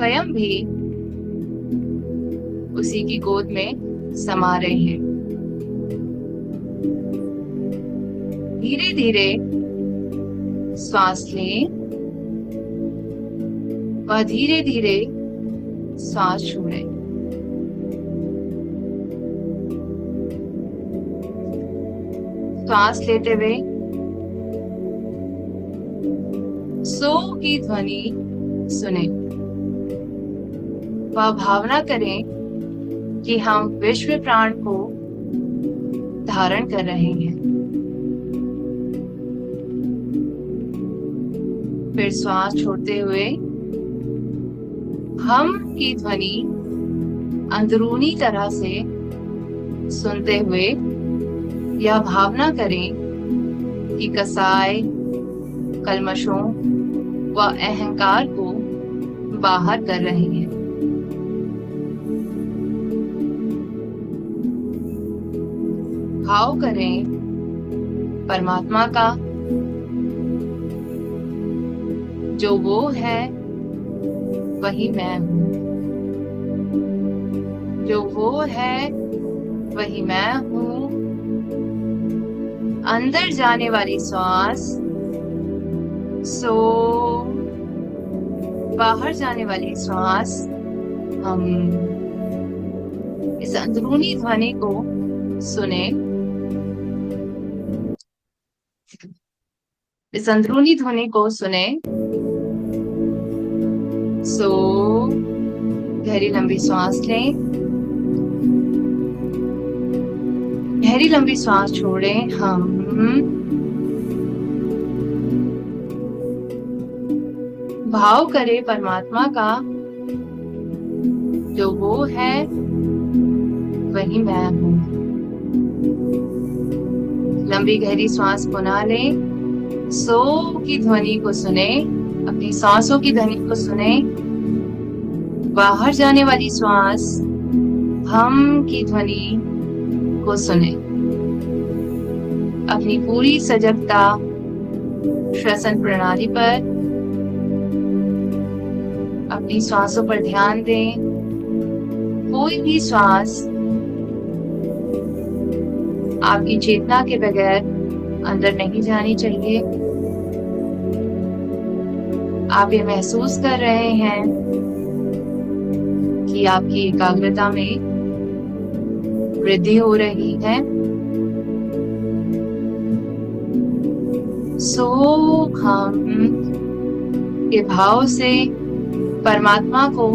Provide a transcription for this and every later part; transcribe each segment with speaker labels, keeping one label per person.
Speaker 1: स्वयं भी उसी की गोद में समा रहे हैं। धीरे धीरे श्वास लें व धीरे धीरे श्वास छोड़ें। श्वास लेते हुए सो की ध्वनि सुने व भावना करें कि हम विश्व प्राण को धारण कर रहे हैं। फिर श्वास छोड़ते हुए हम की ध्वनि अंदरूनी तरह से सुनते हुए यह भावना करें कि कसाय कल्मशों व अहंकार को बाहर कर रहे हैं। भाव करें परमात्मा का, जो वो है वही मैं हूँ। जो वो है वही मैं हूँ। अंदर जाने वाली श्वास सो, बाहर जाने वाली श्वास हम। इस अंदरूनी ध्वनि को सुने। इस अंदरूनी ध्वनि को सुने। सो गहरी लंबी सांस लें, गहरी लंबी सांस छोड़ें। हम भाव करें परमात्मा का, जो वो है वही मैं हूँ। लंबी गहरी सांस पुनः लें। सो की ध्वनि को सुने, अपनी सांसों की ध्वनि को सुने। बाहर जाने वाली श्वास हम की ध्वनि को सुने। अपनी पूरी सजगता श्वसन प्रणाली पर, अपनी श्वासों पर ध्यान दें। कोई भी श्वास आपकी चेतना के बगैर अंदर नहीं जानी चाहिए। आप ये महसूस कर रहे हैं कि आपकी एकाग्रता में वृद्धि हो रही है। सो हम के भाव से परमात्मा को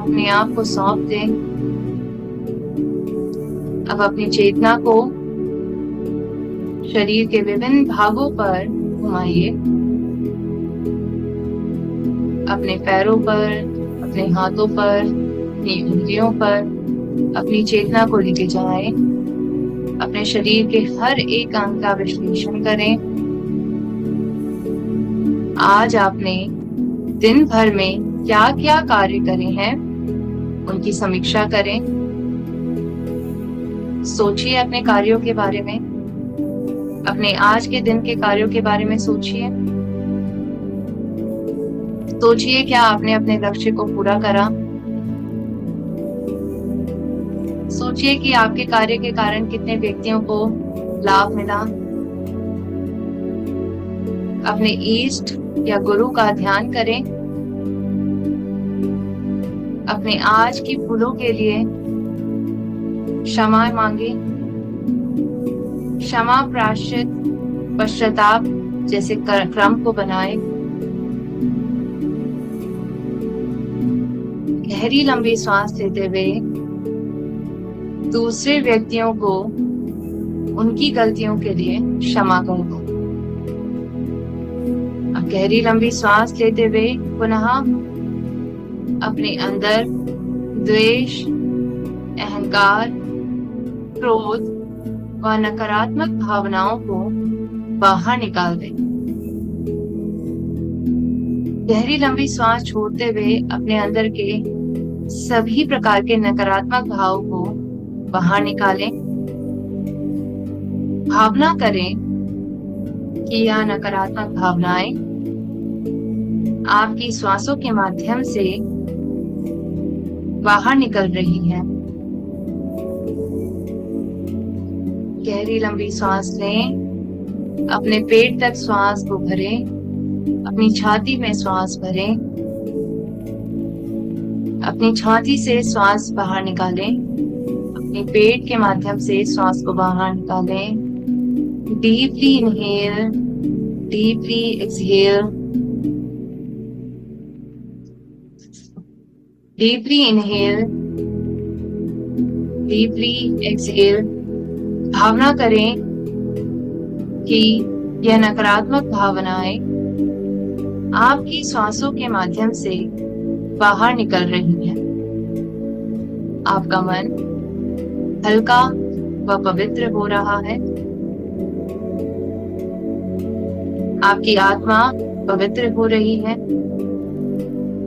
Speaker 1: अपने आप को सौंप दें। अब अपनी चेतना को शरीर के विभिन्न भागों पर घुमाइए। अपने पैरों पर, अपने हाथों पर, अपनी उंगलियों पर अपनी चेतना को लेके जाएं। अपने शरीर के हर एक अंग का विश्लेषण करें। आज आपने दिन भर में क्या क्या कार्य करे हैं, उनकी समीक्षा करें। सोचिए अपने कार्यों के बारे में, अपने आज के दिन के कार्यों के बारे में सोचिए। सोचिए क्या आपने अपने लक्ष्य को पूरा करा। सोचिए कि आपके कार्य के कारण कितने व्यक्तियों को लाभ मिला। अपने इष्ट या गुरु का ध्यान करें। अपने आज की भूलों के लिए क्षमा मांगे। क्षमा, प्रायश्चित, पश्चाताप जैसे क्रम को बनाए। गहरी लंबी सांस लेते हुए दूसरे व्यक्तियों को उनकी गलतियों के लिए क्षमा कर दो। अब गहरी लंबी सांस लेते हुए पुनः अपने अंदर द्वेष, अहंकार, क्रोध व नकारात्मक भावनाओं को बाहर निकाल दें। गहरी लंबी सांस छोड़ते हुए अपने अंदर के सभी प्रकार के नकारात्मक भाव को बाहर निकालें। भावना करें कि यह नकारात्मक भावनाएं आपकी श्वासों के माध्यम से बाहर निकल रही है। गहरी लंबी सांस लें, अपने पेट तक श्वास को भरें, अपनी छाती में श्वास भरें, अपनी छाती से श्वास बाहर निकालें, अपने पेट के माध्यम से श्वास को बाहर निकालें। Deeply inhale, deeply exhale, deeply inhale, deeply exhale. भावना करें कि यह नकारात्मक भावनाएं आपकी सांसों के माध्यम से बाहर निकल रही हैं। आपका मन हल्का व पवित्र हो रहा है। आपकी आत्मा पवित्र हो रही है।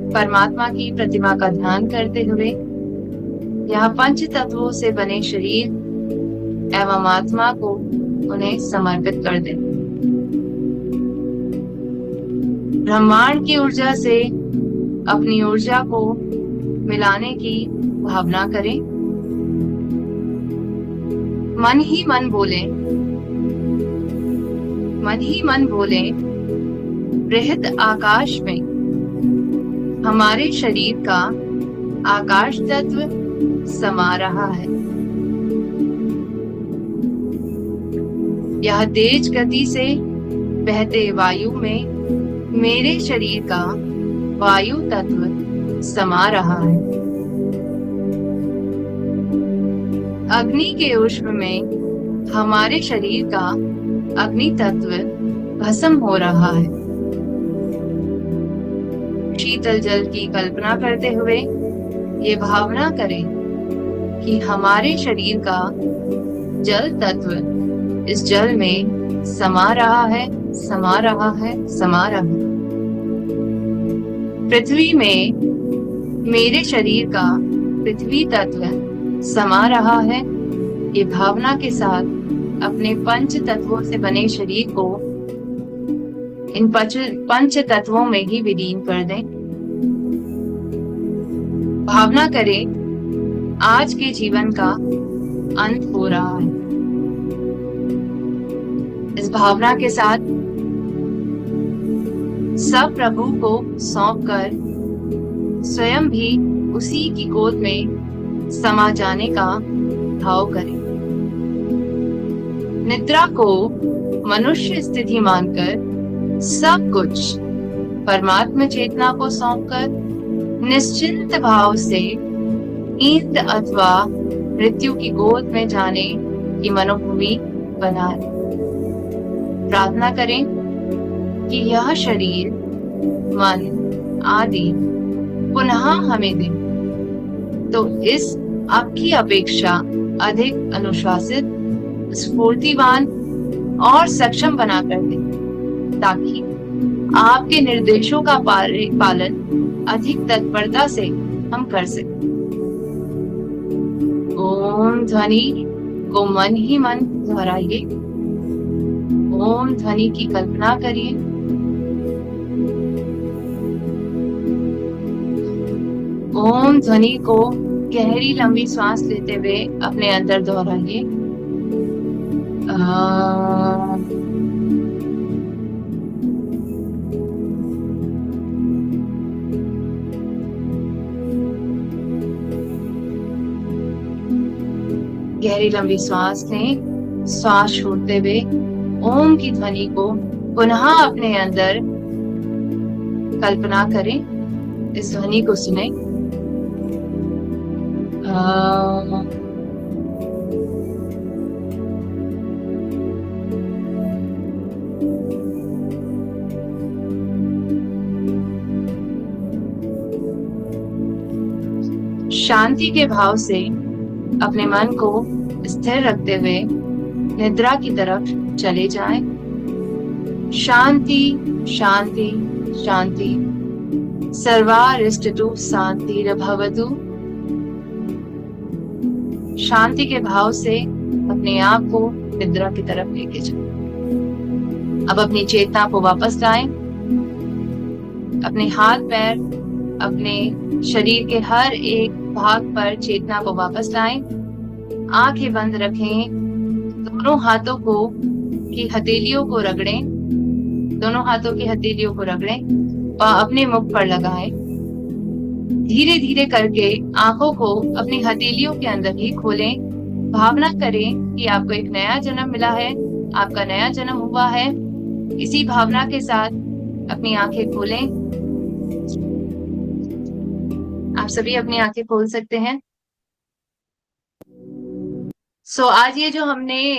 Speaker 1: परमात्मा की प्रतिमा का ध्यान करते हुए यह पंच तत्वों से बने शरीर एवं आत्मा को उन्हें समर्पित कर दें। ब्रह्मांड की ऊर्जा से अपनी ऊर्जा को मिलाने की भावना करें। मन ही मन बोलें, मन ही मन बोलें, बृहद आकाश में हमारे शरीर का आकाश तत्व समा रहा है। यह तेज गति से बहते वायु में मेरे शरीर का वायु तत्व समा रहा है। अग्नि के उष्ण में हमारे शरीर का अग्नि तत्व भस्म हो रहा है। शीतल जल की कल्पना करते हुए ये भावना करें कि हमारे शरीर का जल तत्व इस जल में समा रहा है, समा रहा है, समा रहा है। पृथ्वी में मेरे शरीर का पृथ्वी तत्व समा रहा है। ये भावना के साथ अपने पंच तत्वों से बने शरीर को इन पंच तत्वों में ही विलीन कर दें। भावना करें आज के जीवन का अंत हो रहा है। इस भावना के साथ सब प्रभु को सौंपकर स्वयं भी उसी की गोद में समा जाने का भाव करें। निद्रा को मनुष्य स्थिति मानकर सब कुछ परमात्मा चेतना को सौंपकर निश्चिंत भाव से नींद अथवा मृत्यु की गोद में जाने की मनोभूमि बनाए। प्रार्थना करें कि यह शरीर, मन आदि पुनः हमें दे, तो इस आपकी अपेक्षा अधिक अनुशासित, स्फूर्तिवान और सक्षम बना कर दे, ताकि आपके निर्देशों का पालन अधिक तत्परता से हम कर सकें। ओम ध्वनि को मन ही मन दोहराइए। ओम ध्वनि की कल्पना करिए। ओम ध्वनि को गहरी लंबी सांस लेते हुए अपने अंदर दोहराइए। गहरी लंबी सांस लें। श्वास छोड़ते हुए ओम की ध्वनि को पुनः अपने अंदर कल्पना करें। इस ध्वनि को सुने। शांति के भाव से अपने मन को स्थिर रखते हुए निद्रा की तरफ चले जाएं। शांति शांति शांति। सर्वारिष्टतु शांतिर्भवतु। शांति के भाव से अपने आप को निद्रा की तरफ लेके जाएं। अब अपनी चेतना को वापस लाएं। अपने हाथ पैर अपने शरीर के हर एक भाग पर चेतना को वापस लाएं। आंखें बंद रखें। दोनों हाथों को की हथेलियों को रगड़ें। दोनों हाथों की हथेलियों को रगड़ें और अपने मुख पर लगाएं। धीरे धीरे करके आंखों को अपनी हथेलियों के अंदर ही खोलें। भावना करें कि आपको एक नया जन्म मिला है, आपका नया जन्म हुआ है। इसी भावना के साथ अपनी आंखें खोलें। आप सभी अपनी आंखें खोल सकते हैं। आज ये जो हमने